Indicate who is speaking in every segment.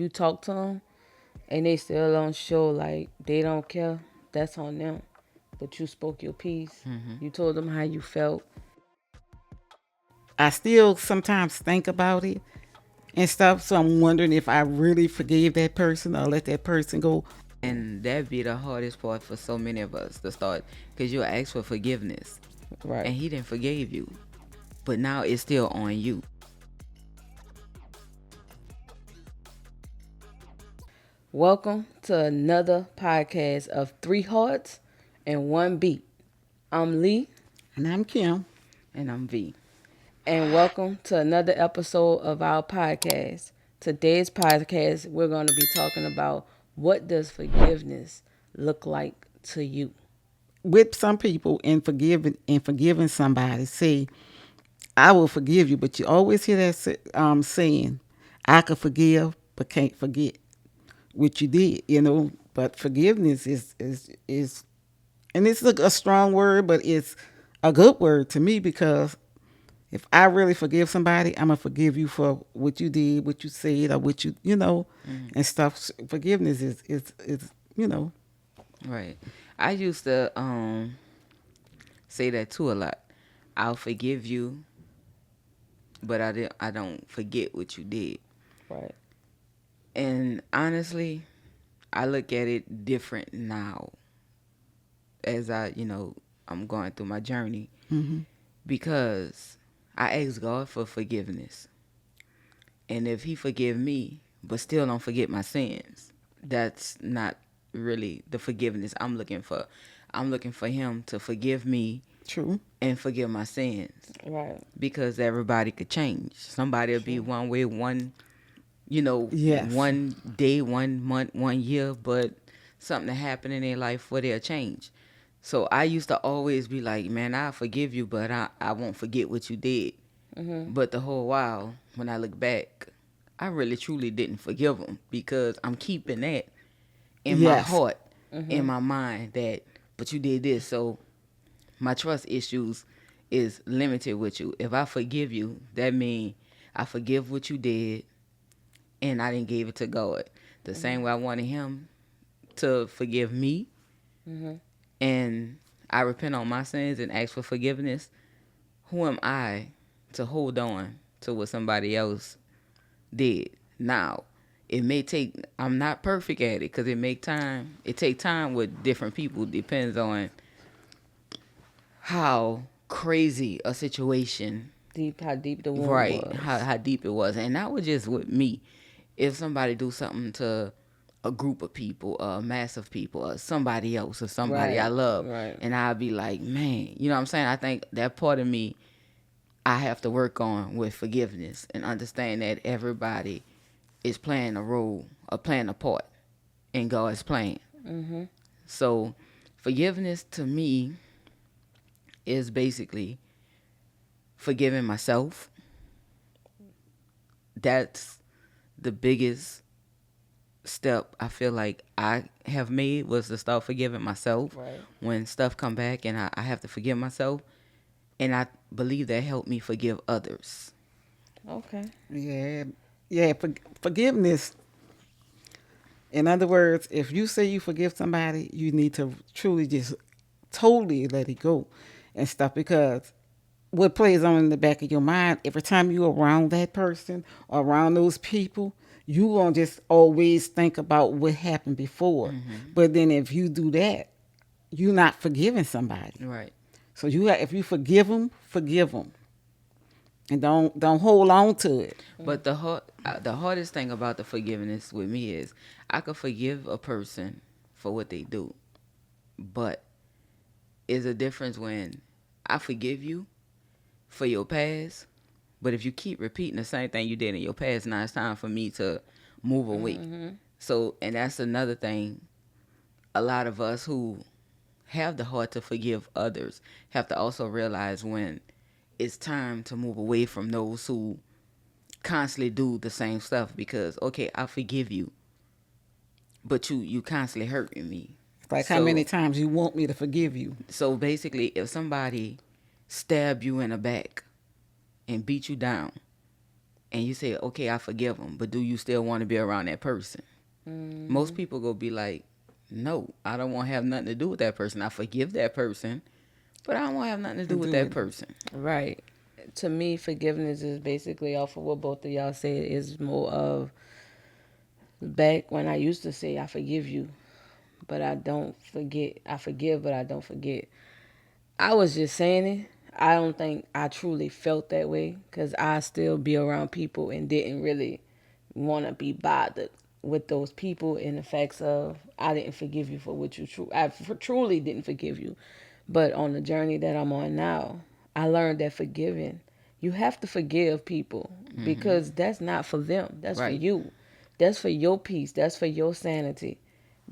Speaker 1: you talk to them and they still don't show like they don't care, that's on them. But you spoke your piece.
Speaker 2: Hmm.
Speaker 1: You told them how you felt.
Speaker 3: I still sometimes think about it and stuff. So I'm wondering if I really forgave that person or let that person go.
Speaker 2: And that be the hardest part for so many of us to start, because you ask for forgiveness
Speaker 1: Right.
Speaker 2: and he didn't forgive you, but now it's still on you.
Speaker 1: Welcome to another podcast of Three Hearts and One Beat. I'm Lee,
Speaker 3: And I'm Kim.
Speaker 2: And I'm V.
Speaker 1: and welcome to another episode of our podcast. Today's podcast, we're going to be talking about what does forgiveness look like to you?
Speaker 3: With some people and forgiving somebody, say, I will forgive you, but you always hear that saying, I could forgive but can't forget what you did, But forgiveness is and it's a strong word, but it's a good word to me because if I really forgive somebody, I'm gonna forgive you for what you did, what you said, or what
Speaker 2: Mhm.
Speaker 3: and stuff. Forgiveness is.
Speaker 2: Right. I used to say that too a lot. I'll forgive you, but I don't forget what you did.
Speaker 1: Right.
Speaker 2: And honestly, I look at it different now as I'm going through my journey,
Speaker 3: Hmm.
Speaker 2: because I ask God for forgiveness. And if he forgive me but still don't forget my sins, that's not really the forgiveness I'm looking for. I'm looking for him to forgive me
Speaker 3: True.
Speaker 2: and forgive my sins,
Speaker 1: Right.
Speaker 2: because everybody could change. Somebody will be
Speaker 1: True.
Speaker 2: one way
Speaker 3: Yes.
Speaker 2: one day, 1 month, 1 year, but something happen in their life where they'll change. So I used to always be like, man, I forgive you, but I won't forget what you did.
Speaker 1: Mhm.
Speaker 2: But the whole while, when I look back, I really truly didn't forgive him, because I'm keeping that in my
Speaker 3: Yes.
Speaker 2: heart, in
Speaker 1: Mhm.
Speaker 2: my mind, that, but you did this. So my trust issues is limited with you. If I forgive you, that means I forgive what you did and I didn't give it to God. The same
Speaker 1: Mhm.
Speaker 2: way I wanted him to forgive me,
Speaker 1: Mhm.
Speaker 2: and I repent on my sins and ask for forgiveness. Who am I to hold on to what somebody else did? Now, it may take, I'm not perfect at it, because it take time with different people. Depends on how crazy a situation,
Speaker 1: Deep, how deep the wound
Speaker 2: right,
Speaker 1: was.
Speaker 2: how deep it was. And that was just with me. If somebody do something to a group of people, a mass of people, or somebody else, or somebody I
Speaker 1: Right.
Speaker 2: love,
Speaker 1: Right.
Speaker 2: and I'll be like, man, you know what I'm saying? I think that part of me I have to work on with forgiveness, and understand that everybody is playing a role or playing a part in God's plan.
Speaker 1: Mhm.
Speaker 2: So forgiveness to me is basically forgiving myself. That's the biggest step I feel like I have made, was to start forgiving myself.
Speaker 1: Right.
Speaker 2: When stuff come back and I have to forgive myself, and I believe that helped me forgive others.
Speaker 1: Okay.
Speaker 3: Yeah. Yeah. Forgiveness. In other words, if you say you forgive somebody, you need to truly just totally let it go and stuff because what plays on in the back of your mind every time you're around that person or around those people, you gonna just always think about what happened before.
Speaker 2: Hmm.
Speaker 3: But then if you do that, you're not forgiving somebody.
Speaker 2: Right.
Speaker 3: So if you forgive them, and don't hold on to it.
Speaker 2: But the hardest thing about the forgiveness with me is I could forgive a person for what they do, but is a difference when I forgive you for your past, but if you keep repeating the same thing you did in your past, now it's time for me to move away.
Speaker 1: Mhm.
Speaker 2: So, and that's another thing. A lot of us who have the heart to forgive others have to also realize when it's time to move away from those who constantly do the same stuff, because okay, I forgive you, but you constantly hurting me.
Speaker 3: It's like how many
Speaker 2: So
Speaker 3: times you want me to forgive you.
Speaker 2: so basically, if somebody stab you in the back and beat you down, and you say, okay, I forgive them, but do you still want to be around that person? Most people go be like, no, I don't want to have nothing to do with that person. I forgive that person, but I don't want to have nothing to do
Speaker 3: And
Speaker 2: with
Speaker 3: do
Speaker 2: that
Speaker 3: it.
Speaker 2: person.
Speaker 1: Right. To me, forgiveness is basically off of what both of y'all said. Is more of back when I used to say I forgive you, but I don't forget. I forgive, but I don't forget. I was just saying it. I don't think I truly felt that way because I still be around people and didn't really want to be bothered with those people in the facts of I didn't forgive you for what you truly didn't forgive you. But on the journey that I'm on now, I learned that forgiving, you have to forgive people because that's not for them. That's for
Speaker 2: Right.
Speaker 1: you. That's for your peace. That's for your sanity.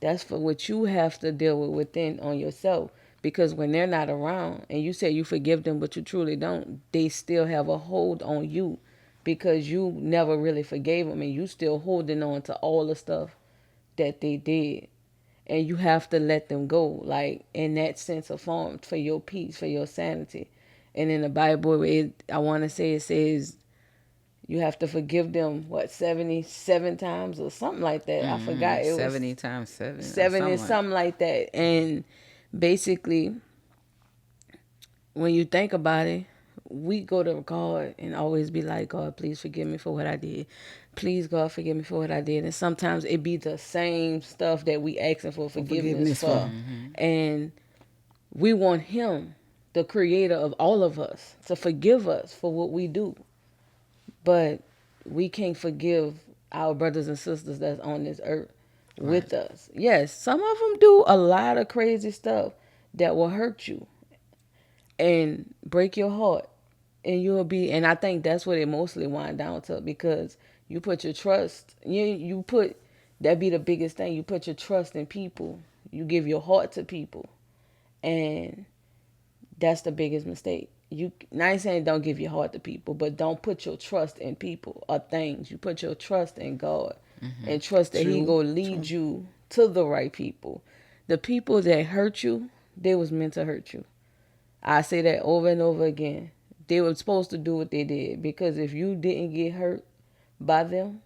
Speaker 1: That's for what you have to deal with within on yourself. Because when they're not around and you say you forgive them, but you truly don't, they still have a hold on you because you never really forgave them and you still holding on to all the stuff that they did. And you have to let them go, like in that sense of form, for your peace, for your sanity. And in the Bible, I want to say it says you have to forgive them, what, 77 times or something like that. I forgot. It was
Speaker 2: 70 times 7 or
Speaker 1: 70,
Speaker 2: something like.
Speaker 1: something like that. And basically, when you think about it, we go to God and always be like, God, please forgive me for what I did. Please, God, forgive me for what I did. And sometimes it be the same stuff that we asking for
Speaker 3: For
Speaker 1: forgiveness
Speaker 3: forgiveness
Speaker 1: for.
Speaker 3: for.
Speaker 1: And we want Him, the creator of all of us, to forgive us for what we do. But we can't forgive our brothers and sisters that's on this earth
Speaker 2: Right.
Speaker 1: with us. Yes, some of them do a lot of crazy stuff that will hurt you and break your heart. And you'll be, and I think that's what it mostly wind down to because you put your trust, you put, that be the biggest thing. You put your trust in people. You give your heart to people. And that's the biggest mistake. You not saying don't give your heart to people, but don't put your trust in people or things. You put your trust in God and trust that He
Speaker 3: True.
Speaker 1: gonna lead
Speaker 3: True.
Speaker 1: you to the right people. The people that hurt you, they was meant to hurt you. I say that over and over again. They were supposed to do what they did because if you didn't get hurt by them,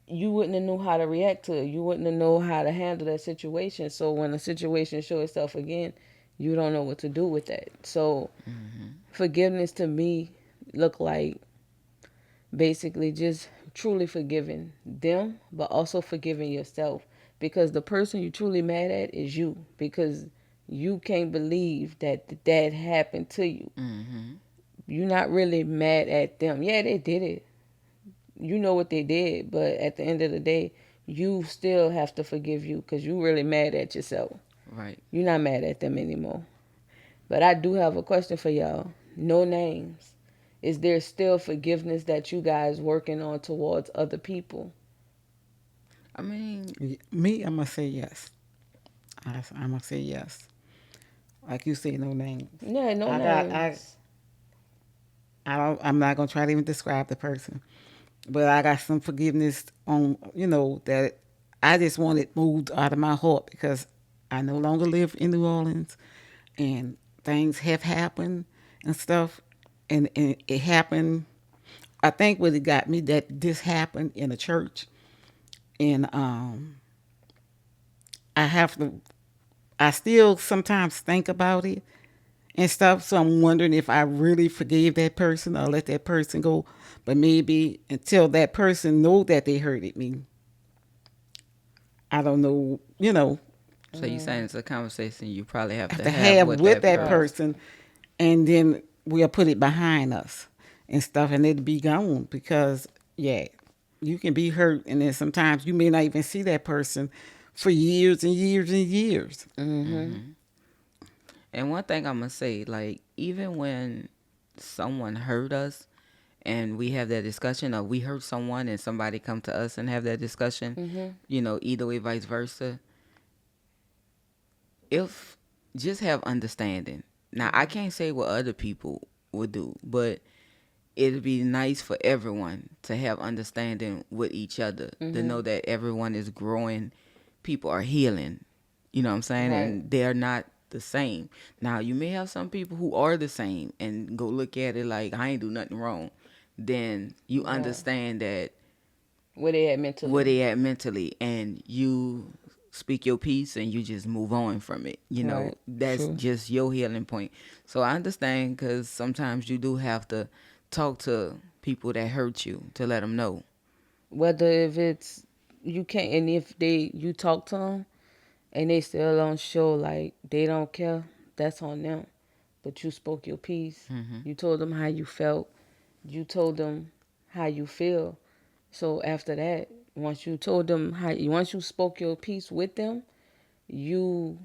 Speaker 1: you wouldn't have knew how to react to it. You wouldn't have know how to handle that situation. So when the situation show itself again, you don't know what to do with that. So forgiveness to me look like basically just truly forgiving them, but also forgiving yourself because the person you truly mad at is you because you can't believe that that happened to you. You're not really mad at them. Yeah, they did it. You know what they did, but at the end of the day, you still have to forgive you because you really mad at yourself.
Speaker 2: Right.
Speaker 1: You're not mad at them anymore. But I do have a question for y'all. No names. Is there still forgiveness that you guys working on towards other people?
Speaker 2: I mean,
Speaker 3: Me, I'm going to say yes. I'm going to say yes. Like you say, no names.
Speaker 1: Yeah, no
Speaker 3: I got, I,
Speaker 1: names.
Speaker 3: I'm not going to try to even describe the person. But I got some forgiveness on, that I just want it moved out of my heart because I no longer live in New Orleans and things have happened and stuff. And it happened, I think what it got me that this happened in a church. And I have to, I still sometimes think about it and stuff. So I'm wondering if I really forgave that person or let that person go. But maybe until that person know that they hurted me, I don't know,
Speaker 2: so you saying it's a conversation you probably have
Speaker 3: have
Speaker 2: to
Speaker 3: to
Speaker 2: have
Speaker 3: have
Speaker 2: with
Speaker 3: with
Speaker 2: that
Speaker 3: that
Speaker 1: Right.
Speaker 2: person.
Speaker 3: person, and then we'll put it behind us and stuff, and it'll be gone because yeah, you can be hurt, and then sometimes you may not even see that person for years and years and years.
Speaker 2: And one thing I'm gonna say, like, even when someone hurt us and we have that discussion, or we hurt someone and somebody come to us and have that discussion, either way, vice versa. If just have understanding. Now, I can't say what other people would do, but it'd be nice for everyone to have understanding with each other, to know that everyone is growing, people are healing, you know what I'm saying,
Speaker 1: Right.
Speaker 2: and they're not the same. Now, you may have some people who are the same and go look at it like I ain't do nothing wrong. then you
Speaker 1: Right.
Speaker 2: understand that
Speaker 1: Where they at
Speaker 2: where
Speaker 1: mentally.
Speaker 2: they at mentally, and you speak your piece and you just move on from it.
Speaker 1: Right.
Speaker 2: That's
Speaker 1: True.
Speaker 2: just your healing point. So I understand, because sometimes you do have to talk to people that hurt you to let them know.
Speaker 1: Whether if it's you can't, and if you talk to them and they still don't show like they don't care, that's on them. But you spoke your piece.
Speaker 2: Hmm.
Speaker 1: You told them how you felt. You told them how you feel. So after that, once you spoke your piece with them, you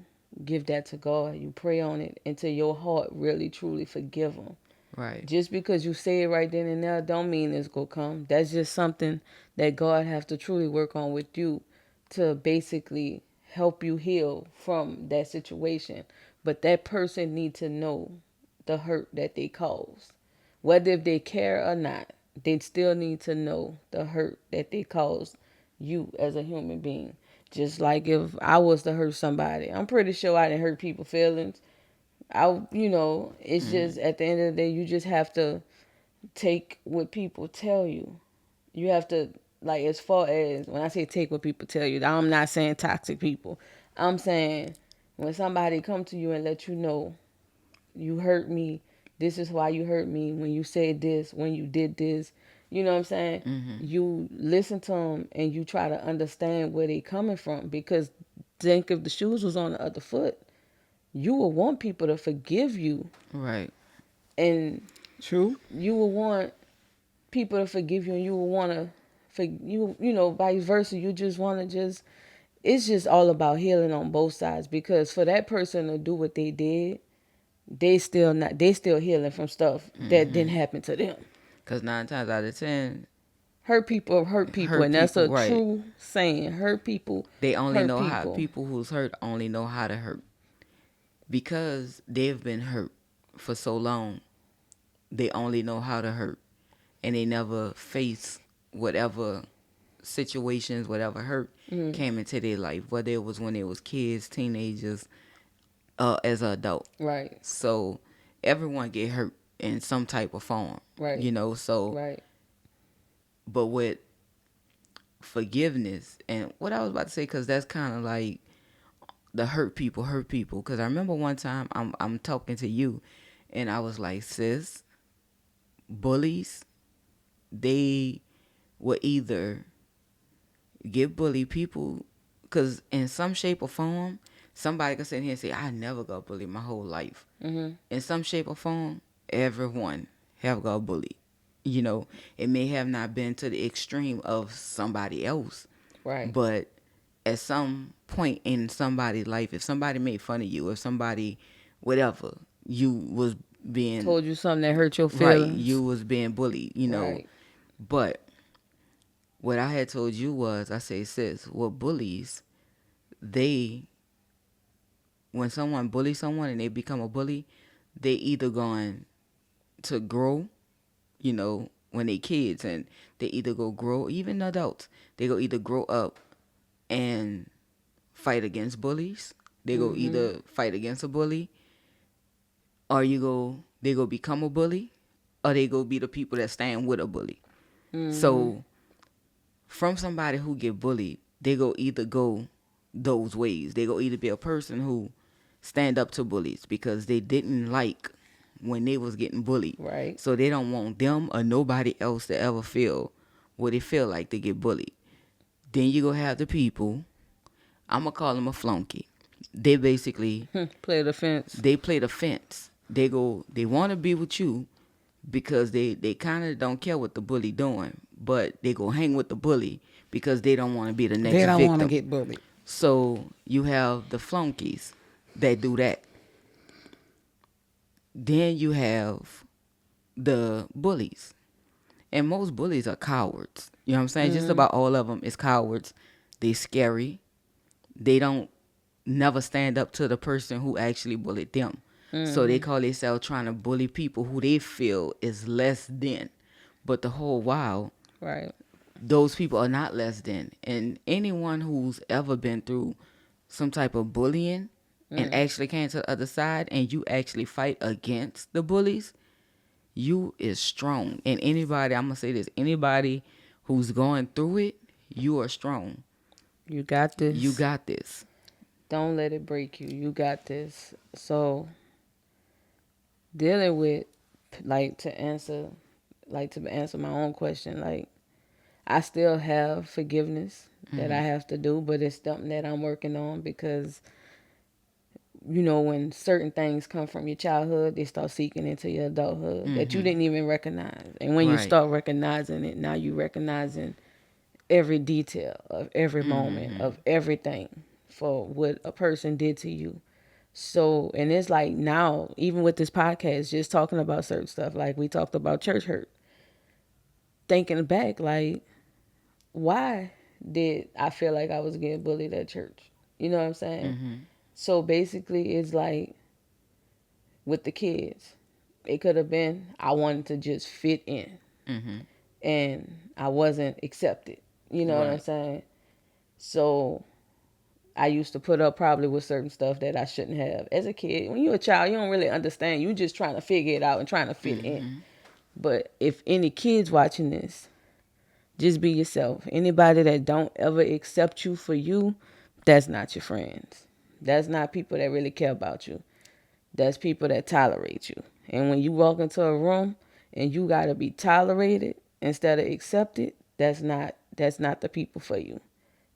Speaker 1: give that to God. You pray on it until your heart really truly forgive them.
Speaker 2: Right.
Speaker 1: Just because you say it right then and there don't mean it's gonna come. That's just something that God have to truly work on with you to basically help you heal from that situation. But that person need to know the hurt that they caused. Whether if they care or not, they still need to know the hurt that they caused you as a human being. Just like if I was to hurt somebody, I'm pretty sure I didn't hurt people's feelings. It's
Speaker 2: Hmm.
Speaker 1: just at the end of the day, you just have to take what people tell you. You have to, like, as far as when I say take what people tell you, I'm not saying toxic people. I'm saying when somebody come to you and let you know you hurt me, this is why you hurt me, when you said this, when you did this, you know what I'm saying?
Speaker 2: Hmm.
Speaker 1: You listen to them and you try to understand where they coming from, because think if the shoes was on the other foot, you would want people to forgive you,
Speaker 2: Right.
Speaker 1: and
Speaker 3: True.
Speaker 1: you will want people to forgive you, and you will want to for vice versa. You just want to just it's just all about healing on both sides, because for that person to do what they did, they still healing from stuff that didn't
Speaker 2: Hmm.
Speaker 1: happen to them.
Speaker 2: Because 9 times out of 10,
Speaker 1: Hurt people,
Speaker 2: hurt
Speaker 1: and that's
Speaker 2: people,
Speaker 1: a
Speaker 2: right?
Speaker 1: true saying.
Speaker 2: They only
Speaker 1: Hurt
Speaker 2: know how,
Speaker 1: people.
Speaker 2: people who's hurt only know how to hurt, because they've been hurt for so long. They only know how to hurt, and they never face whatever situations, whatever hurt
Speaker 1: Mm,
Speaker 2: came into their life, whether it was when they was kids, teenagers, as an adult.
Speaker 1: right,
Speaker 2: So everyone get hurt in some type of form,
Speaker 1: right,
Speaker 2: So,
Speaker 1: right.
Speaker 2: but with forgiveness, and what I was about to say, because that's kind of like the hurt people. Because I remember one time I'm talking to you, and I was like, sis, bullies, they will either get bully people, because in some shape or form, somebody can sit here and say, I never got bullied my whole life.
Speaker 1: Mhm.
Speaker 2: In some shape or form, everyone have got bullied. It may have not been to the extreme of somebody else,
Speaker 1: Right.
Speaker 2: but at some point in somebody's life, if somebody made fun of you, if somebody, whatever, you was being,
Speaker 1: Told you something that hurt your
Speaker 2: right,
Speaker 1: feelings.
Speaker 2: you was being bullied.
Speaker 1: Right.
Speaker 2: But what I had told you was, I say, sis, well, bullies, they, when someone bullies someone and they become a bully, they either going to grow, when they kids, and they either go grow, even adults, they go either grow up and fight against bullies. They go
Speaker 1: Mhm.
Speaker 2: either fight against a bully, or they go become a bully, or they go be the people that stand with a bully.
Speaker 1: Mhm.
Speaker 2: So from somebody who get bullied, they go either go those ways. They go either be a person who stand up to bullies because they didn't like when they was getting bullied.
Speaker 1: Right.
Speaker 2: So they don't want them or nobody else to ever feel what they feel like they get bullied. Then you go have the people, I'm gonna call them a flunky. They basically,
Speaker 1: Play the fence.
Speaker 2: they play the fence. They want to be with you because they kind of don't care what the bully doing, but they go hang with the bully because they don't want to be the next
Speaker 3: They don't want to
Speaker 2: victim.
Speaker 3: get bullied.
Speaker 2: So you have the flunkies that do that. Then you have the bullies. And most bullies are cowards. You know what I'm saying? Just
Speaker 1: Mhm.
Speaker 2: about all of them is cowards. They scary. They don't never stand up to the person who actually bullied them. So they
Speaker 1: Mhm.
Speaker 2: call themselves trying to bully people who they feel is less than. But the whole while,
Speaker 1: Right.
Speaker 2: those people are not less than. And anyone who's ever been through some type of bullying and
Speaker 1: Mm.
Speaker 2: actually came to the other side, and you actually fight against the bullies, you is strong. And anybody, I'm gonna say this, anybody who's going through it, you are strong.
Speaker 1: You got
Speaker 2: You
Speaker 1: this.
Speaker 2: got this.
Speaker 1: Don't let it break you. You got this. So dealing with, like, to answer my own question, like, I still have forgiveness that I have to do, but it's something that I'm working on because, when certain things come from your childhood, they start seeking into your adulthood that you didn't even recognize. And when you
Speaker 2: Right.
Speaker 1: start recognizing it, now you recognizing every detail of every moment of everything for what a person did to you. So, and it's like now, even with this podcast, just talking about certain stuff, like we talked about church hurt, thinking back, like, why did I feel like I was getting bullied at church? You know what I'm saying? So basically, it's like with the kids, it could have been I wanted to just fit in and I wasn't accepted. You know what I'm
Speaker 2: Right.
Speaker 1: saying? So I used to put up probably with certain stuff that I shouldn't have. As a kid, when you're a child, you don't really understand. You just trying to figure it out and trying to fit in. But if any kids watching this, just be yourself. Anybody that don't ever accept you for you, that's not your friends. That's not people that really care about you. That's people that tolerate you. And when you walk into a room and you gotta be tolerated instead of accepted, that's not the people for you.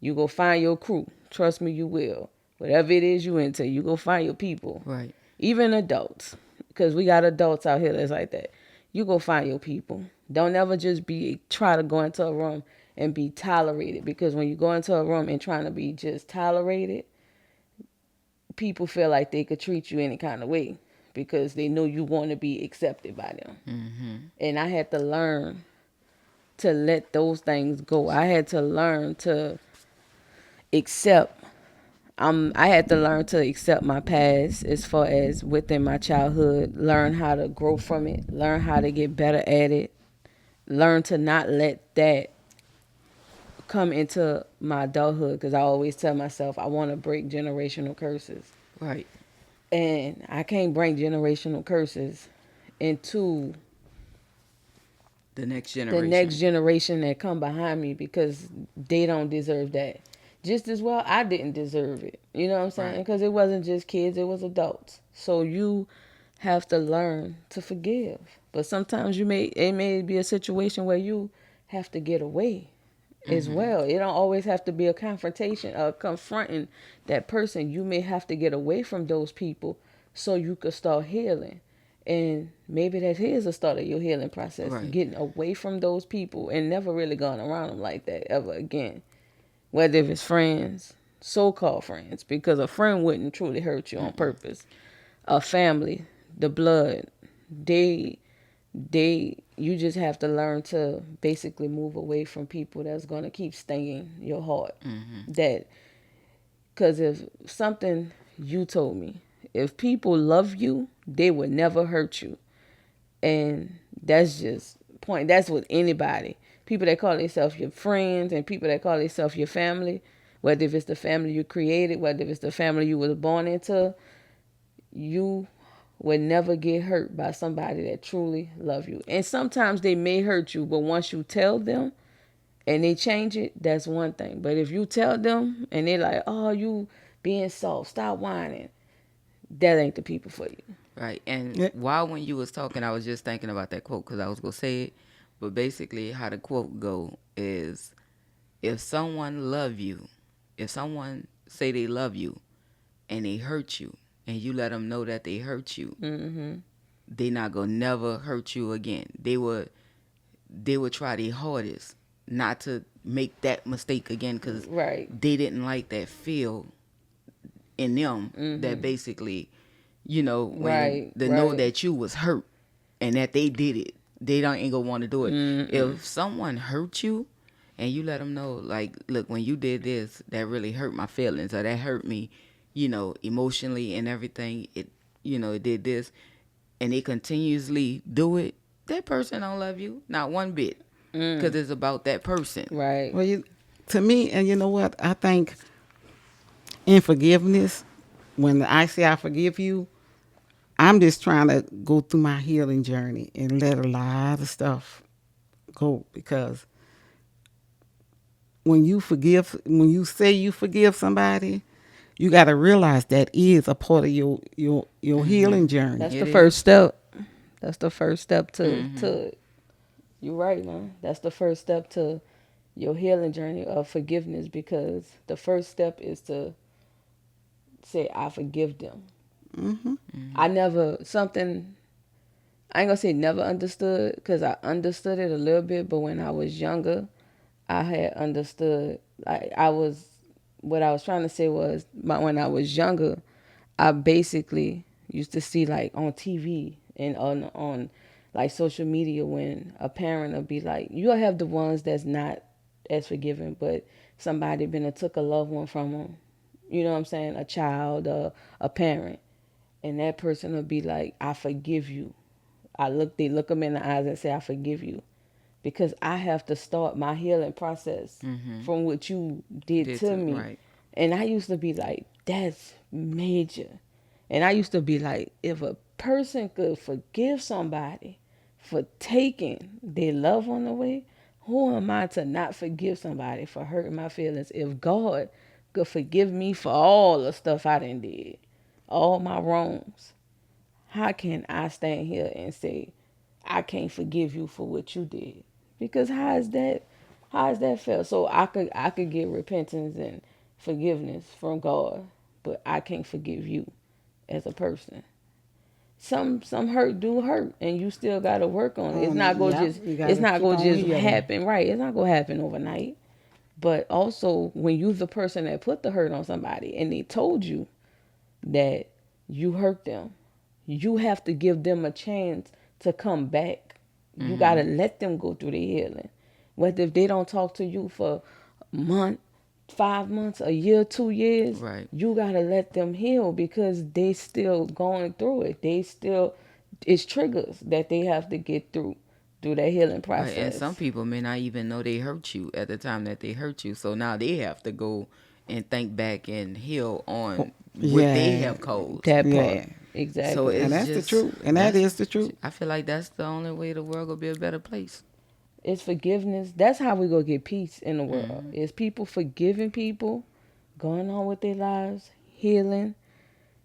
Speaker 1: You go find your crew. Trust me, you will. Whatever it is you into, you go find your people.
Speaker 2: Right.
Speaker 1: Even adults, because we got adults out here that's like that. You go find your people. Don't ever just try to go into a room and be tolerated, because when you go into a room and trying to be just tolerated, people feel like they could treat you any kind of way because they know you want to be accepted by them. And I had to learn to let those things go. I had to learn to accept. I had to learn to accept my past as far as within my childhood, learn how to grow from it, learn how to get better at it, learn to not let that come into my adulthood, because I always tell myself I want to break generational curses.
Speaker 2: Right.
Speaker 1: And I can't bring generational curses into
Speaker 2: The next
Speaker 1: the next
Speaker 2: generation.
Speaker 1: generation that come behind me, because they don't deserve that. Just as well, I didn't deserve it. You know what I'm saying?
Speaker 2: Right.
Speaker 1: Because it wasn't just kids, it was adults. So you have to learn to forgive. But sometimes it may be a situation where you have to get away as well. It don't always have to be a confrontation or confronting that person. You may have to get away from those people so you could start healing. And maybe that is the start of your healing process,
Speaker 2: Right.
Speaker 1: getting away from those people and never really going around them like that ever again. Whether if it's friends, so-called friends, because a friend wouldn't truly hurt you on purpose. A family, the blood, they you just have to learn to basically move away from people that's going to keep stinging your heart. That, because if something you told me, if people love you, they would never hurt you. And that's just point. That's with anybody. People that call themselves your friends and people that call themselves your family, whether if it's the family you created, whether if it's the family you was born into, you would never get hurt by somebody that truly love you. And sometimes they may hurt you, but once you tell them and they change it, that's one thing. But if you tell them and they're like, oh, you being soft, stop whining, that ain't the people for you.
Speaker 2: Right. And
Speaker 3: Yeah.
Speaker 2: while when you was talking, I was just thinking about that quote because I was gonna say it. But basically, how the quote go is, if someone love you, if someone say they love you, and they hurt you, and you let them know that they hurt you, they not gonna never hurt you again. They would try their hardest not to make that mistake again because
Speaker 1: Right.
Speaker 2: they didn't like that feel in them that basically, when
Speaker 1: Right.
Speaker 2: they know
Speaker 1: Right.
Speaker 2: that you was hurt and that they did it, they don't ain't gonna want to do it.
Speaker 1: Mm-mm.
Speaker 2: If someone hurt you and you let them know, like, look, when you did this, that really hurt my feelings, or that hurt me, emotionally and everything. It did this, and they continuously do it. That person don't love you, not one bit, because it's about that person.
Speaker 1: Right.
Speaker 3: Well, to me, and you know what? I think in forgiveness, when I say I forgive you, I'm just trying to go through my healing journey and let a lot of stuff go, because when you say you forgive somebody, you got to realize that is a part of your healing journey.
Speaker 1: That's
Speaker 2: It
Speaker 1: the first
Speaker 2: is.
Speaker 1: step. That's the first step
Speaker 2: Mm-hmm.
Speaker 1: to you're right, man. That's the first step to your healing journey of forgiveness, because the first step is to say I forgive them.
Speaker 3: Hmm.
Speaker 2: Mm-hmm.
Speaker 1: I never something I ain't gonna say never understood, because I understood it a little bit, but when I was younger, I had understood. I was what I was trying to say was when I was younger, I basically used to see like on TV and on like social media when a parent would be like, you'll have the ones that's not as forgiving, but somebody been and took a loved one from them. You know what I'm saying? A child, a parent, and that person will be like, I forgive you. They look them in the eyes and say, I forgive you, because I have to start my healing process
Speaker 2: Mm-hmm.
Speaker 1: from what you did
Speaker 2: Did
Speaker 1: to
Speaker 2: to,
Speaker 1: me.
Speaker 2: right.
Speaker 1: And I used to be like, that's major. And I used to be like, if a person could forgive somebody for taking their loved one away, who am I to not forgive somebody for hurting my feelings? If God could forgive me for all the stuff I done did, all my wrongs, how can I stand here and say I can't forgive you for what you did? Because how is that fair? So I could get repentance and forgiveness from God, but I can't forgive you as a person. Some hurt do hurt, and you still gotta work on it.
Speaker 3: Yeah, you got
Speaker 1: It's
Speaker 3: to
Speaker 1: not
Speaker 3: keep
Speaker 1: gonna
Speaker 3: on
Speaker 1: just
Speaker 3: healing.
Speaker 1: happen, right. It's not gonna happen overnight. But also, when you the person that put the hurt on somebody and they told you that you hurt them, you have to give them a chance to come back. You got
Speaker 2: Mm-hmm.
Speaker 1: to let them go through the healing. What if they don't talk to you for a month, 5 months, a year, 2 years?
Speaker 2: Right.
Speaker 1: You got to let them heal, because they still going through it. It's triggers that they have to get through that healing
Speaker 2: Right. And some
Speaker 1: process.
Speaker 2: people may not even know they hurt you at the time that they hurt you. So now they have to go and think back and heal on what they
Speaker 3: Yeah,
Speaker 2: have caused.
Speaker 1: That part.
Speaker 3: yeah,
Speaker 2: So
Speaker 1: Exactly.
Speaker 3: and
Speaker 2: it's
Speaker 3: that's the
Speaker 2: just
Speaker 3: truth, and that
Speaker 2: that's
Speaker 3: is the truth.
Speaker 2: I feel like that's the only way the world will be a better place.
Speaker 1: It's forgiveness. That's how we gonna get peace in the world.
Speaker 2: Mm-hmm.
Speaker 1: Is people forgiving people, going on with their lives, healing.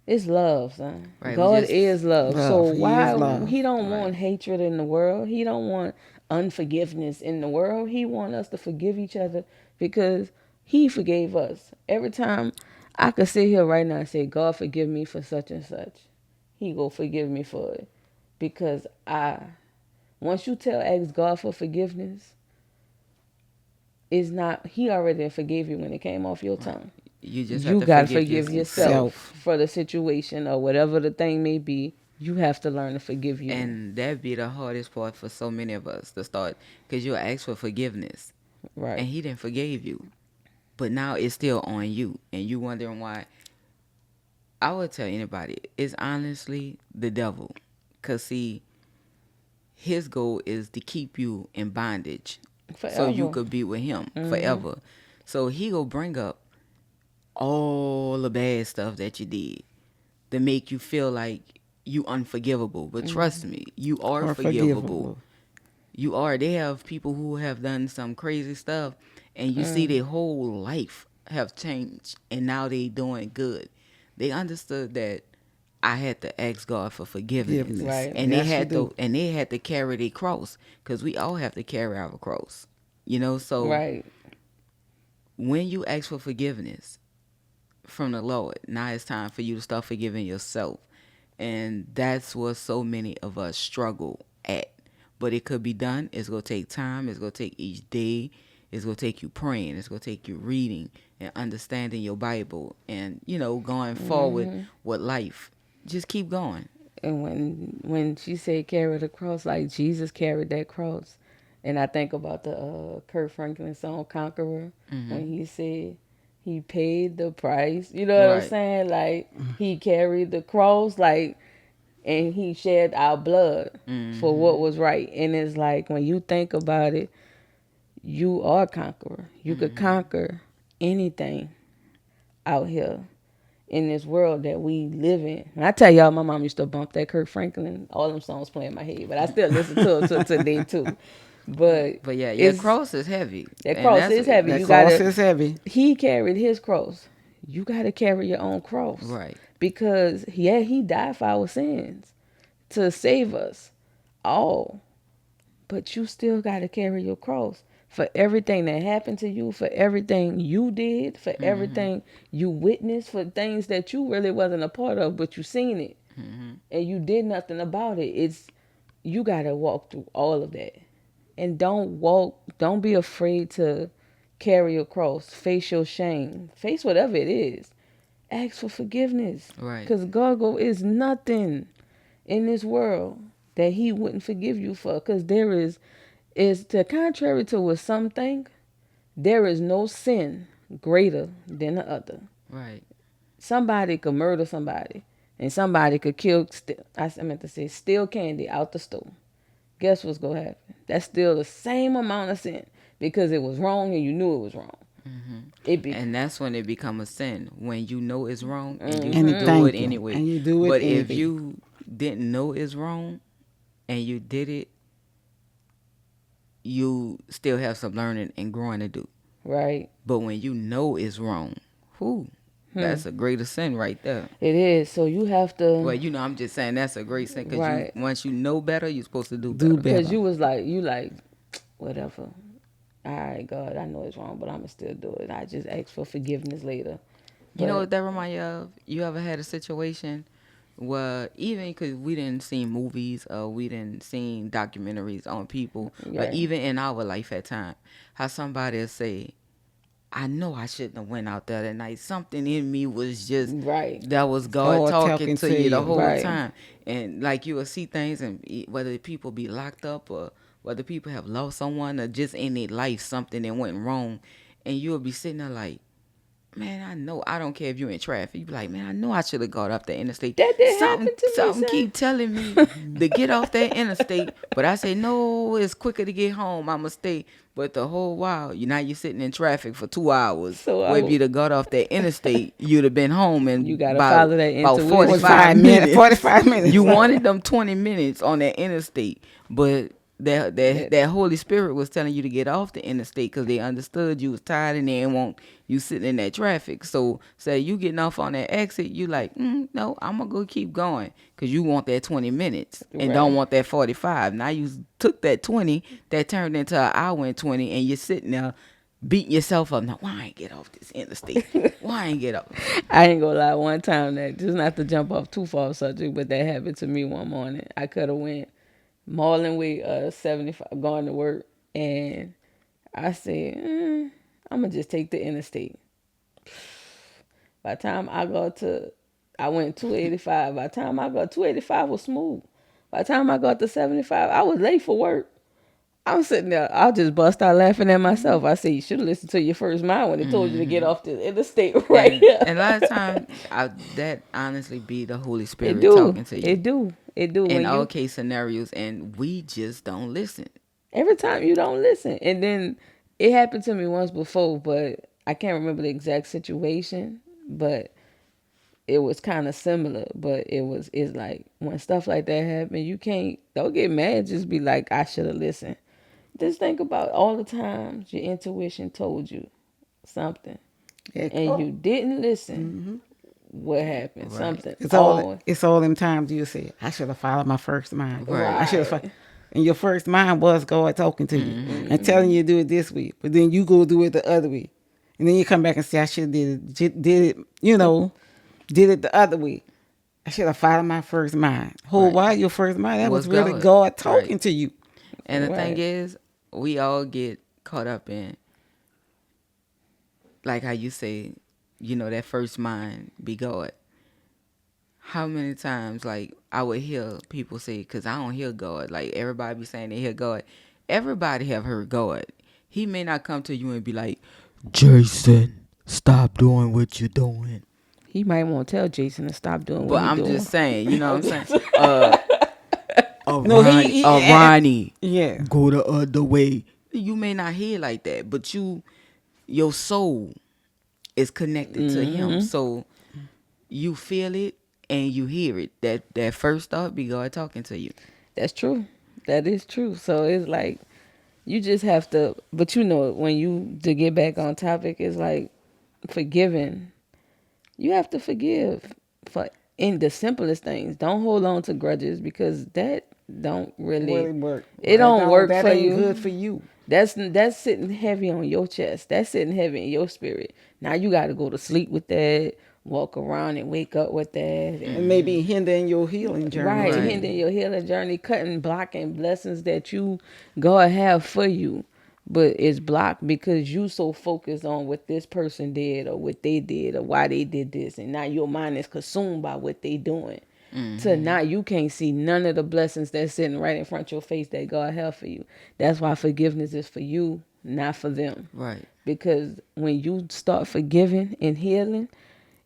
Speaker 1: It's love, son.
Speaker 2: Right. We
Speaker 1: God
Speaker 2: just
Speaker 1: is love. So
Speaker 3: Love, he is
Speaker 1: why
Speaker 3: love.
Speaker 1: he don't
Speaker 2: right.
Speaker 1: want hatred in the world? He don't want unforgiveness in the world. He want us to forgive each other, because he forgave us. Every time I could sit here right now and say, God forgive me for such and such, he go forgive me for it. Because once you ask God for forgiveness, it's not, he already forgave you when it came off your
Speaker 2: Right.
Speaker 1: tongue.
Speaker 2: You just have
Speaker 1: You
Speaker 2: to
Speaker 1: got to
Speaker 2: forgive
Speaker 1: forgive
Speaker 2: yourself.
Speaker 1: yourself
Speaker 3: Self.
Speaker 1: for the situation or whatever the thing may be. You have to learn to forgive you.
Speaker 2: And that be the hardest part for so many of us to start, because you'll ask for forgiveness and
Speaker 1: Right.
Speaker 2: he didn't forgive you. But now it's still on you and you wondering why. I would tell anybody, it's honestly the devil. Because, see, his goal is to keep you in bondage so you
Speaker 1: Forever.
Speaker 2: could be with him
Speaker 1: Hmm.
Speaker 2: forever. So he will bring up all the bad stuff that you did to make you feel like you unforgivable. But trust me, you are
Speaker 3: Or
Speaker 2: forgivable.
Speaker 3: forgivable.
Speaker 2: You are. They have people who have done some crazy stuff, and you see their whole life have changed, and now they doing good. They understood that I had to ask God for forgiveness,
Speaker 3: Forgiveness.
Speaker 1: Right.
Speaker 2: and they
Speaker 3: Yes, you
Speaker 2: had
Speaker 3: do.
Speaker 2: to, carry their cross, because we all have to carry our cross. So
Speaker 1: Right.
Speaker 2: when you ask for forgiveness from the Lord, now it's time for you to start forgiving yourself. And that's what so many of us struggle at. But it could be done. It's going to take time. It's going to take each day. It's going to take you praying. It's going to take you reading and understanding your Bible and, going forward with life. Just keep going.
Speaker 1: And when she said carry the cross, like Jesus carried that cross, and I think about the Kurt Franklin song "Conqueror"
Speaker 2: Hmm.
Speaker 1: when he said he paid the price. You know what I'm
Speaker 2: Right.
Speaker 1: saying? Like he carried the cross, like, and he shed our blood for what
Speaker 2: Hmm.
Speaker 1: was right. And it's like when you think about it, you are a conqueror. You could
Speaker 2: Hmm.
Speaker 1: conquer anything out here. in this world that we live in. And I tell y'all, my mom used to bump that Kirk Franklin, all them songs playing in my head, but I still listen to it to today too. But
Speaker 2: But yeah, your
Speaker 1: it's
Speaker 2: cross is heavy,
Speaker 1: that
Speaker 2: and
Speaker 1: cross
Speaker 2: that's
Speaker 1: is heavy.
Speaker 3: That
Speaker 1: You
Speaker 3: cross
Speaker 1: gotta.
Speaker 3: is heavy.
Speaker 1: He carried his cross. You gotta carry your own cross
Speaker 2: right.
Speaker 1: because he died for our sins to save us all. But you still gotta carry your cross for everything that happened to you, for everything you did, for
Speaker 2: Mm-hmm.
Speaker 1: everything you witnessed, for things that you really wasn't a part of, but you seen it
Speaker 2: Mm-hmm.
Speaker 1: and you did nothing about it. It's you gotta walk through all of that. And don't be afraid to carry your cross, face your shame, face whatever it is. Ask for forgiveness.
Speaker 2: Right.
Speaker 1: Because God is nothing in this world that he wouldn't forgive you for. Because is the contrary to what some think, there is no sin greater than the other.
Speaker 2: Right.
Speaker 1: Somebody could murder somebody, and somebody could I meant to say, steal candy out the store. Guess what's gonna happen? That's still the same amount of sin because it was wrong and you knew it was wrong.
Speaker 2: Mm-hmm.
Speaker 1: It be
Speaker 2: And that's when it become a sin, when you know it's wrong and you
Speaker 3: And
Speaker 1: mm-hmm.
Speaker 2: do it
Speaker 3: thank you.
Speaker 2: anyway.
Speaker 3: And you do it
Speaker 2: But if
Speaker 3: anyway.
Speaker 2: you didn't know it's wrong and you did it, you still have some learning and growing to do.
Speaker 1: Right.
Speaker 2: But when you know it's wrong, whoo, that's a greater sin right there.
Speaker 1: It is. So you have
Speaker 2: Well,
Speaker 1: to
Speaker 2: I'm just saying that's a great sin because
Speaker 1: right
Speaker 2: once you know better, you're supposed to do
Speaker 3: Do
Speaker 2: better.
Speaker 1: because
Speaker 3: better.
Speaker 1: you was like whatever. All right, God, I know it's wrong, but I'ma still do it. I just ask for forgiveness later.
Speaker 2: You know what
Speaker 1: But
Speaker 2: that remind you of? You ever had a situation where even because we didn't see movies or we didn't see documentaries on people, or
Speaker 1: right,
Speaker 2: even in our life at time, how somebody will say, I know I shouldn't have went out there that night. Something in me was just
Speaker 1: right,
Speaker 2: that was God
Speaker 3: God
Speaker 2: talking
Speaker 3: talking
Speaker 2: to
Speaker 3: to
Speaker 2: you the
Speaker 3: you.
Speaker 2: whole
Speaker 1: right,
Speaker 2: time. And like you will see things and whether people be locked up or whether people have lost someone or just in their life something that went wrong. And you'll be sitting there like, man, I know. I don't care if you're in traffic. You be like, man, I know I should have got off the interstate.
Speaker 1: that did
Speaker 2: Something,
Speaker 1: happen to me,
Speaker 2: something keep telling me to get off that interstate. But I say, no, it's quicker to get home. I'ma stay. But the whole while, you're sitting in traffic for 2 hours.
Speaker 1: So
Speaker 2: Where if you'd have got off that interstate, you'd have been home
Speaker 1: you
Speaker 2: in
Speaker 1: gotta
Speaker 2: about
Speaker 1: follow that
Speaker 2: about
Speaker 1: intuition.
Speaker 2: 45 minutes.
Speaker 3: 45 minutes.
Speaker 2: You wanted them 20 minutes on that interstate, but that Holy Spirit was telling you to get off the interstate because they understood you was tired and they didn't want you sitting in that traffic. So say you getting off on that exit, you like, no, I'm gonna go keep going because you want that 20 minutes and don't
Speaker 1: Right.
Speaker 2: want that 45. Now you took that 20 that turned into an hour and 20, and you're sitting there beating yourself up. Now, why I ain't get off this interstate? Why I ain't get off?
Speaker 1: I ain't gonna lie. One time that just not to jump off too far subject, but that happened to me one morning. I could have went Marlin Way 75 going to work, and I said, I'm gonna just take the interstate. By the time I went 285. By the time I got 285 was smooth. By the time I got to 75, I was late for work. I'm sitting there. I just bust out laughing at myself. I said, you should have listened to your first mind when they told you to get off the interstate right
Speaker 2: And
Speaker 1: here.
Speaker 2: and a lot of time, that honestly be the Holy
Speaker 1: It
Speaker 2: Spirit
Speaker 1: do.
Speaker 2: talking to you
Speaker 1: It do. It do.
Speaker 2: in
Speaker 1: When
Speaker 2: all
Speaker 1: you
Speaker 2: case scenarios, and we just don't listen.
Speaker 1: every time you don't listen. And then it happened to me once before, but I can't remember the exact situation. But it was kind of similar. But it's like when stuff like that happen, don't get mad. Just be like, I should have listened. Just think about all the times your intuition told you something and you didn't listen. What happened?
Speaker 2: Right.
Speaker 1: Something.
Speaker 3: It's all them times you say, I should have followed my first mind.
Speaker 2: Right.
Speaker 3: I should have
Speaker 1: Right.
Speaker 3: and your first mind was God talking to you and telling you to do it this week. But then you go do it the other week. And then you come back and say, I should have did it, did it the other week. I should have followed my first mind.
Speaker 2: Right.
Speaker 3: While your first mind, that was really
Speaker 2: God.
Speaker 3: God talking
Speaker 2: Right.
Speaker 3: to you.
Speaker 2: And the thing
Speaker 1: Right.
Speaker 2: is, we all get caught up in, like how you say, that first mind be God. How many times, like, I would hear people say, because I don't hear God. Like, everybody be saying they hear God. Everybody have heard God. He may not come to you and be like, Jason, stop doing what you're doing.
Speaker 1: He might want to tell Jason to stop doing
Speaker 2: But
Speaker 1: what he's
Speaker 2: I'm
Speaker 1: doing.
Speaker 2: just saying, you know what I'm saying?
Speaker 3: No,
Speaker 2: Ronnie,
Speaker 3: yeah.
Speaker 2: go the other way. You may not hear like that, but your soul is connected to him. So you feel it and you hear it. That first thought be God talking to you.
Speaker 1: That's true. That is true. So it's like you just have to, but you know, when you to get back on topic, it's like forgiving. You have to forgive for in the simplest things. Don't hold on to grudges because that don't really
Speaker 3: Really work.
Speaker 1: it don't work
Speaker 3: That
Speaker 1: for
Speaker 3: ain't
Speaker 1: you.
Speaker 3: good for you.
Speaker 1: That's sitting heavy on your chest. That's sitting heavy in your spirit. Now you got to go to sleep with that, walk around and wake up with that, and
Speaker 3: And maybe hindering your healing journey
Speaker 1: right,
Speaker 2: Right.
Speaker 3: too.
Speaker 1: hindering your healing journey, cutting, blocking blessings that you God have for you, but it's blocked because you so focused on what this person did or what they did or why they did this, and now your mind is consumed by what they doing. To now you can't see none of the blessings that's sitting right in front of your face that God have for you. That's why forgiveness is for you, not for them.
Speaker 2: Right.
Speaker 1: Because when you start forgiving and healing,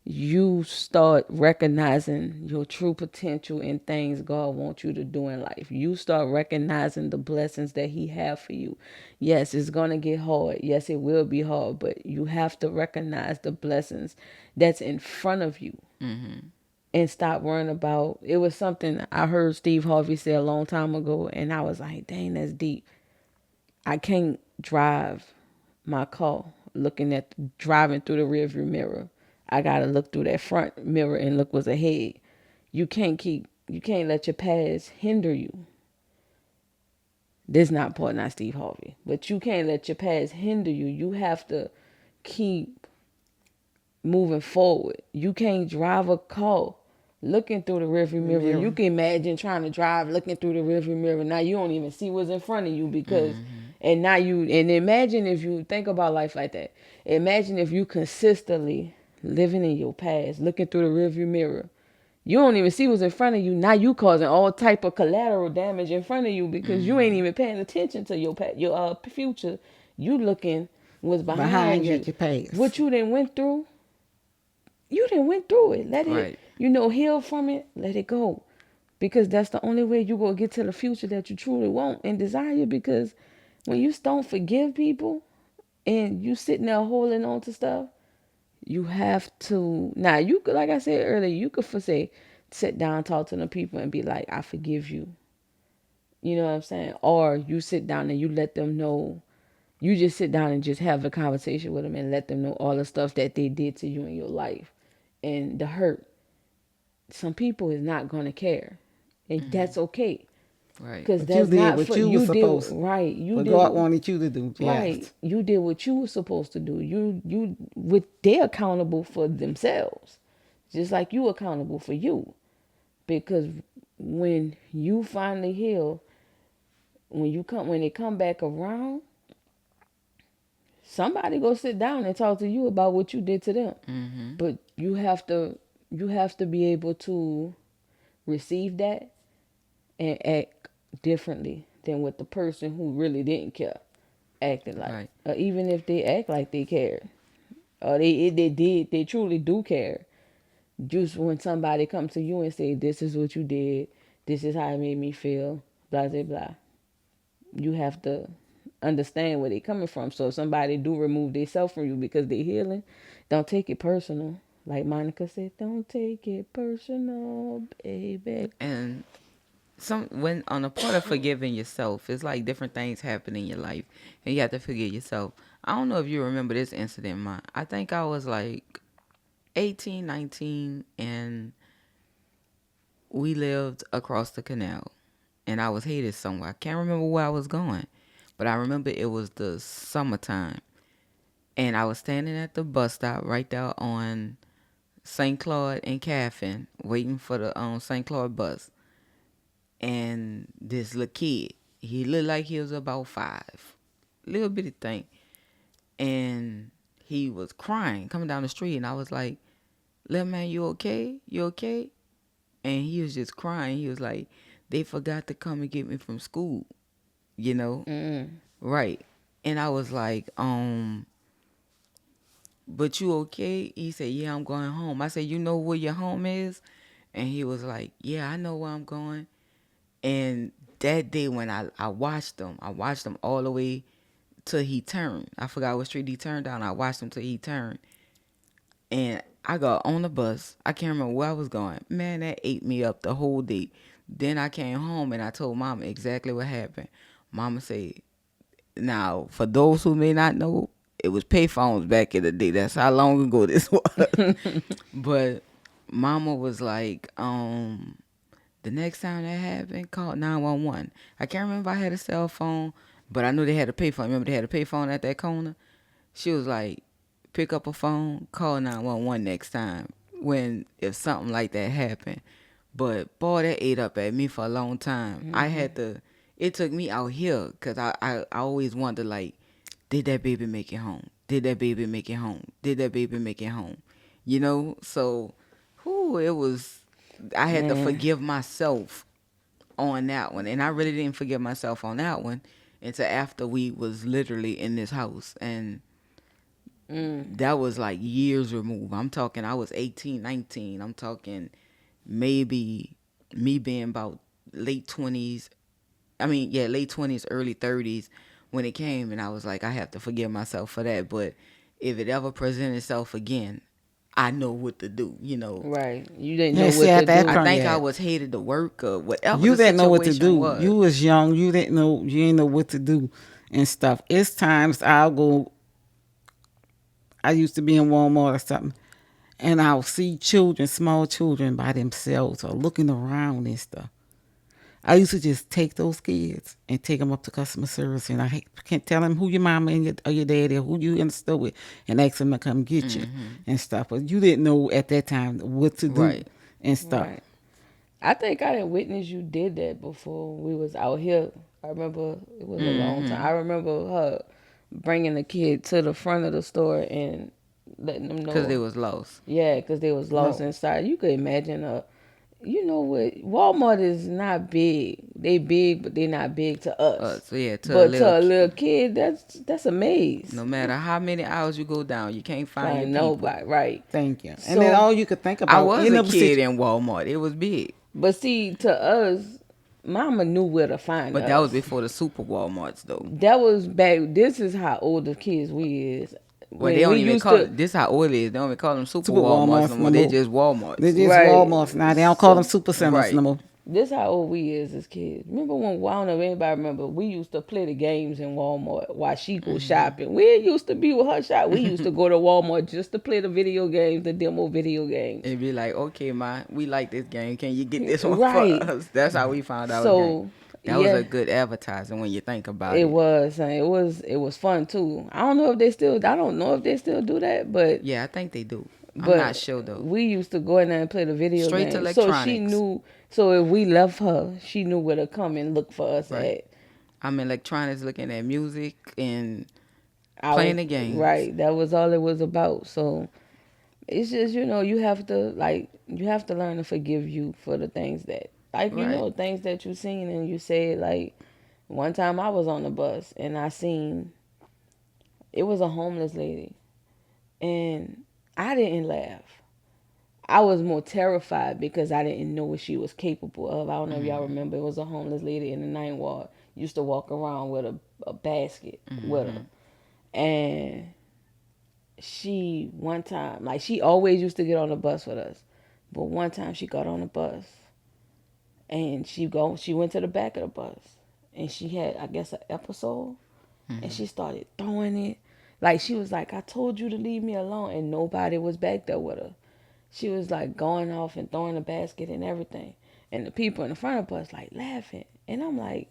Speaker 1: you start recognizing your true potential in things God wants you to do in life. You start recognizing the blessings that He have for you. Yes, it's gonna get hard. Yes, it will be hard, but you have to recognize the blessings that's in front of you and stop worrying about. It was something I heard Steve Harvey say a long time ago, and I was like, dang, that's deep. I can't drive my car driving through the rearview mirror. I gotta look through that front mirror and look what's ahead. You can't let your past hinder you. This not part, not Steve Harvey, but you can't let your past hinder you. You have to keep moving forward. You can't drive a car looking through the rearview mirror. You can imagine trying to drive looking through the rearview mirror. Now you don't even see what's in front of you because, and imagine if you think about life like that. Imagine if you consistently living in your past, looking through the rearview mirror. You don't even see what's in front of you. Now you causing all type of collateral damage in front of you because you ain't even paying attention to your future. You looking what's behind
Speaker 3: Behind you
Speaker 1: you.
Speaker 3: at your past.
Speaker 1: What you done went through, you done went through it. Let it,
Speaker 2: Right.
Speaker 1: heal from it. Let it go. Because that's the only way you gonna get to the future that you truly want and desire. Because when you don't forgive people and you sitting there holding on to stuff, you have to. Now you could, like I said earlier, you could sit down, talk to the people, and be like, "I forgive you." You know what I'm saying? Or you sit down and you let them know. You just sit down and just have a conversation with them and let them know all the stuff that they did to you in your life and the hurt. Some people is not gonna care, and that's okay,
Speaker 2: Right.
Speaker 1: because
Speaker 3: But you
Speaker 1: that's
Speaker 3: did
Speaker 1: not
Speaker 3: what
Speaker 1: for
Speaker 3: you were
Speaker 1: you. Did
Speaker 3: supposed to.
Speaker 1: right. You
Speaker 3: What
Speaker 1: did
Speaker 3: God wanted you to do.
Speaker 1: right.
Speaker 3: Yes.
Speaker 1: You did what you were supposed to do. You with they're accountable for themselves, just like you accountable for you. Because when you finally heal, when they come back around, somebody go sit down and talk to you about what you did to them. But you have to be able to receive that and act differently than what the person who really didn't care acted like.
Speaker 2: Right.
Speaker 1: Or even if they act like they cared, or they truly do care. Just when somebody comes to you and say, "This is what you did. This is how it made me feel," blah blah blah. You have to understand where they coming from. So if somebody do remove themselves from you because they healing, don't take it personal. Like Monica said, don't take it personal, baby.
Speaker 2: And when on the part of forgiving yourself, it's like different things happen in your life, and you have to forgive yourself. I don't know if you remember this incident, I think I was like 18, 19, and we lived across the canal, and I was headed somewhere. I can't remember where I was going, but I remember it was the summertime, and I was standing at the bus stop right there on St. Claude and Caffin, waiting for the St. Claude bus. And this little kid, he looked like he was about 5, little bitty thing, and he was crying coming down the street, and I was like, "Little man, you okay? You okay?" And he was just crying. He was like, "They forgot to come and get me from school, you know?" Right. And I was like, "But you okay?" He said, "Yeah, I'm going home." I said, "You know where your home is?" And he was like, "Yeah, I know where I'm going." And that day when I watched him all the way till he turned. I forgot what street he turned down. I watched him till he turned. And I got on the bus. I can't remember where I was going. Man, that ate me up the whole day. Then I came home and I told Mama exactly what happened. Mama said, now, for those who may not know, it was payphones back in the day. That's how long ago this was. But Mama was like, the next time that happened, call 911. I can't remember if I had a cell phone, but I knew they had a payphone. Remember they had a payphone at that corner? She was like, pick up a phone, call 911 next time if something like that happened. But boy, that ate up at me for a long time. It took me out here because I always wondered, like, did that baby make it home? Did that baby make it home? Did that baby make it home? So, I had to
Speaker 1: Man.
Speaker 2: forgive myself on that one. And I really didn't forgive myself on that one until after we was literally in this house. And that was like years removed. I'm talking, I was 18, 19. I'm talking maybe me being about late 20s. Late 20s, early 30s when it came. And I was like, I have to forgive myself for that. But if it ever presents itself again, I know what to do,
Speaker 1: Right. You didn't
Speaker 3: Yeah,
Speaker 1: know
Speaker 3: see,
Speaker 1: what
Speaker 3: at
Speaker 1: to
Speaker 3: that
Speaker 1: do.
Speaker 2: I
Speaker 3: point,
Speaker 2: think I
Speaker 3: yeah.
Speaker 2: was headed to work or whatever
Speaker 3: You
Speaker 2: the
Speaker 3: didn't know what to
Speaker 2: situation
Speaker 3: do.
Speaker 2: was.
Speaker 3: You was young. You didn't know what to do and stuff. It's times I'll go. I used to be in Walmart or something, and I'll see children, small children, by themselves or looking around and stuff. I used to just take those kids and take them up to customer service, and I can't tell them who your mama or your daddy or who you in the store with, and ask them to come get you and stuff. But you didn't know at that time what to do
Speaker 2: Right.
Speaker 3: and stuff.
Speaker 1: Right. I think I didn't witness you did that before we was out here. I remember it was a long time. I remember her bringing the kid to the front of the store and letting them
Speaker 2: Because they
Speaker 1: know.
Speaker 2: was lost.
Speaker 1: Yeah, because they was lost
Speaker 3: No.
Speaker 1: inside. You could imagine you know what? Walmart is not big. They big, but they not big to us.
Speaker 2: So, yeah, to a
Speaker 1: But
Speaker 2: little
Speaker 1: to a
Speaker 2: kid.
Speaker 1: little kid, that's a maze.
Speaker 2: No matter how many hours you go down, you can't find your
Speaker 1: Find
Speaker 2: people.
Speaker 1: nobody, right?
Speaker 3: Thank you. And then
Speaker 1: So,
Speaker 3: all you could think
Speaker 2: I
Speaker 3: about
Speaker 2: was
Speaker 3: in
Speaker 2: a
Speaker 3: a
Speaker 2: kid
Speaker 3: situ-
Speaker 2: in Walmart. It was big.
Speaker 1: but see, to us, Mama knew where to find
Speaker 2: But that was
Speaker 1: us.
Speaker 2: before the super Walmarts, though.
Speaker 1: That was back. This is how old the kids we is.
Speaker 2: Well, they
Speaker 1: When
Speaker 2: don't
Speaker 1: we
Speaker 2: even
Speaker 1: used
Speaker 2: call
Speaker 1: to,
Speaker 2: it, this how old it is. They don't even call them super
Speaker 3: Super
Speaker 2: Walmarts no
Speaker 3: Walmarts
Speaker 2: more.
Speaker 3: no
Speaker 2: They
Speaker 3: more.
Speaker 2: just
Speaker 3: They're
Speaker 2: Walmarts.
Speaker 3: just
Speaker 1: right.
Speaker 3: Walmarts now. They don't call them super centers
Speaker 2: Right.
Speaker 3: no more.
Speaker 1: This how old we is as kids. Remember when? I don't know if anybody remember. We used to play the games in Walmart while she go shopping. We used to be with her shop. We used to go to Walmart just to play the video games, the demo video games.
Speaker 2: And be like, okay, ma, we like this game. Can you get this one
Speaker 1: Right.
Speaker 2: for us? That's how we found our game.
Speaker 1: So
Speaker 2: That was
Speaker 1: yeah,
Speaker 2: a good advertising when you think about
Speaker 1: it
Speaker 2: it.
Speaker 1: was. And it was fun too. I don't know if they still. I don't know if they still do that, but
Speaker 2: Yeah, I think they do. I'm not
Speaker 1: But
Speaker 2: sure, though.
Speaker 1: we used to go in there and play the video
Speaker 2: Straight to
Speaker 1: game. So she
Speaker 2: electronics.
Speaker 1: knew. So if we left her, she knew where to come and look for us
Speaker 2: Right.
Speaker 1: at.
Speaker 2: I'm in electronics looking at music and
Speaker 1: I
Speaker 2: playing
Speaker 1: was,
Speaker 2: the games.
Speaker 1: right. That was all it was about. So it's just you have to learn to forgive you for the things that
Speaker 2: Right.
Speaker 1: things that you seen and you said. Like one time I was on the bus and I seen it was a homeless lady and I didn't laugh. I was more terrified because I didn't know what she was capable of. I don't know if y'all remember. It was a homeless lady in the ninth ward. Used to walk around with a basket with her. And she, one time, like she always used to get on the bus with us. But one time she got on the bus and she went to the back of the bus. And she had, I guess, an episode. And she started throwing it. Like she was like, I told you to leave me alone. And nobody was back there with her. She was like going off and throwing the basket and everything. And the people in the front of us like laughing. And I'm like,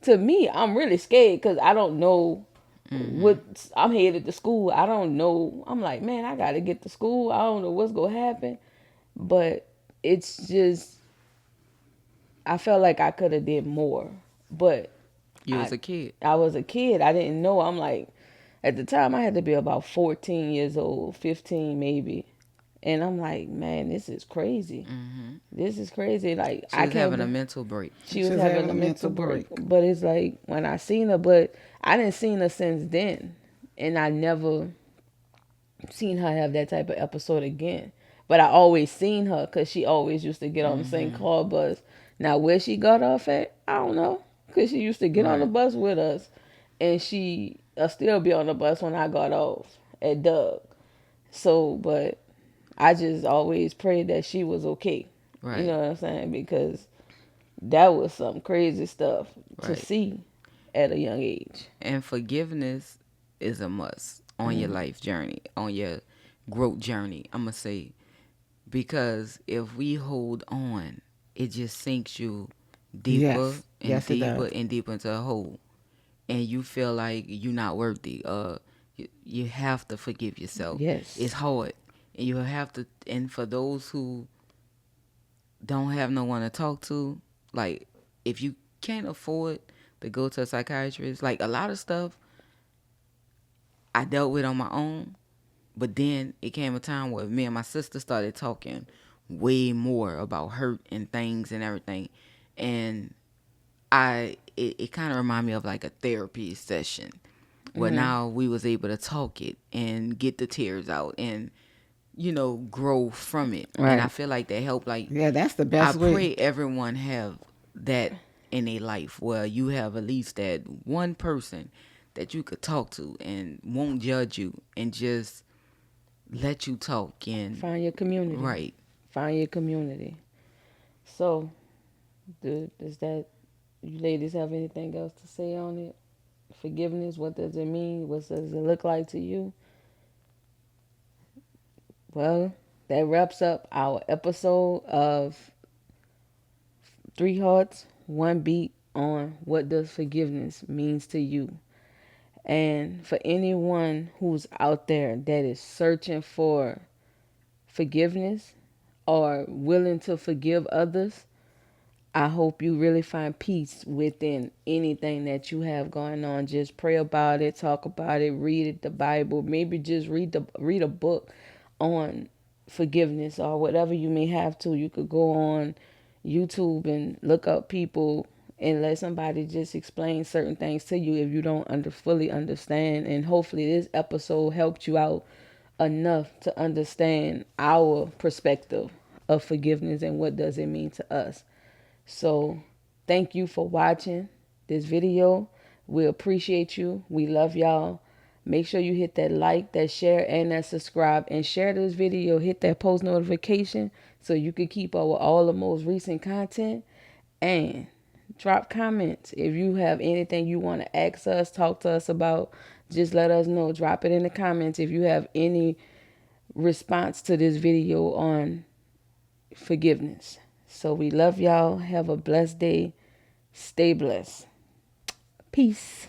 Speaker 1: to me, I'm really scared because I don't know what I'm headed to school. I don't know. I'm like, man, I got to get to school. I don't know what's going to happen. But it's just, I felt like I could have did more. But
Speaker 2: You was a kid.
Speaker 1: I was a kid. I didn't know. I'm like, at the time, I had to be about 14 years old, 15 maybe. And I'm like, man, this is crazy. This is crazy. Like
Speaker 2: She
Speaker 1: I
Speaker 2: was
Speaker 1: can't.
Speaker 2: having a mental break.
Speaker 1: She was having a mental break.
Speaker 3: break.
Speaker 1: But it's like when I seen her, but I didn't seen her since then, and I never seen her have that type of episode again. But I always seen her because she always used to get on the same car bus. Now where she got off at, I don't know, because she used to get on the
Speaker 2: Right.
Speaker 1: bus with us, and she still be on the bus when I got off at Doug. So, but I just always prayed that she was okay. You
Speaker 2: Right.
Speaker 1: know what I'm saying? Because that was some crazy stuff to
Speaker 2: Right.
Speaker 1: see at a young age.
Speaker 2: And forgiveness is a must on your life journey, on your growth journey. I'm gonna say, because if we hold on, it just sinks you deeper
Speaker 3: Yes.
Speaker 2: and
Speaker 3: Yes, it
Speaker 2: deeper
Speaker 3: does.
Speaker 2: and deeper into a hole, and you feel like you're not worthy. You have to forgive yourself.
Speaker 1: Yes.
Speaker 2: It's hard, and you have to. And for those who don't have no one to talk to, like if you can't afford to go to a psychiatrist, like a lot of stuff I dealt with on my own. But then it came a time where me and my sister started talking way more about hurt and things and everything. And it kind of reminded me of like a therapy session where now we was able to talk it and get the tears out and grow from it. And I
Speaker 1: Right.
Speaker 2: feel like that helped. Like
Speaker 3: Yeah, that's the
Speaker 2: I
Speaker 3: best way.
Speaker 2: pray everyone have that in their life where you have at least that one person that you could talk to and won't judge you and just let you talk. And
Speaker 1: Find your community.
Speaker 2: right.
Speaker 1: Find your community. So, does that, you ladies have anything else to say on it? Forgiveness, what does it mean? What does it look like to you? Well, that wraps up our episode of Three Hearts, One Beat on what does forgiveness means to you. And for anyone who's out there that is searching for forgiveness or willing to forgive others, I hope you really find peace within anything that you have going on. Just pray about it, talk about it, read it, the Bible, maybe just read a book on forgiveness or whatever you may have to. You could go on YouTube and look up people and let somebody just explain certain things to you if you don't fully understand. And hopefully this episode helped you out enough to understand our perspective of forgiveness and what does it mean to us. So thank you for watching this video. We appreciate you. We love y'all. Make sure you hit that like, that share, and that subscribe. And share this video. Hit that post notification so you can keep up with all the most recent content. And drop comments. If you have anything you want to ask us, talk to us about, just let us know. Drop it in the comments if you have any response to this video on forgiveness. So we love y'all. Have a blessed day. Stay blessed. Peace.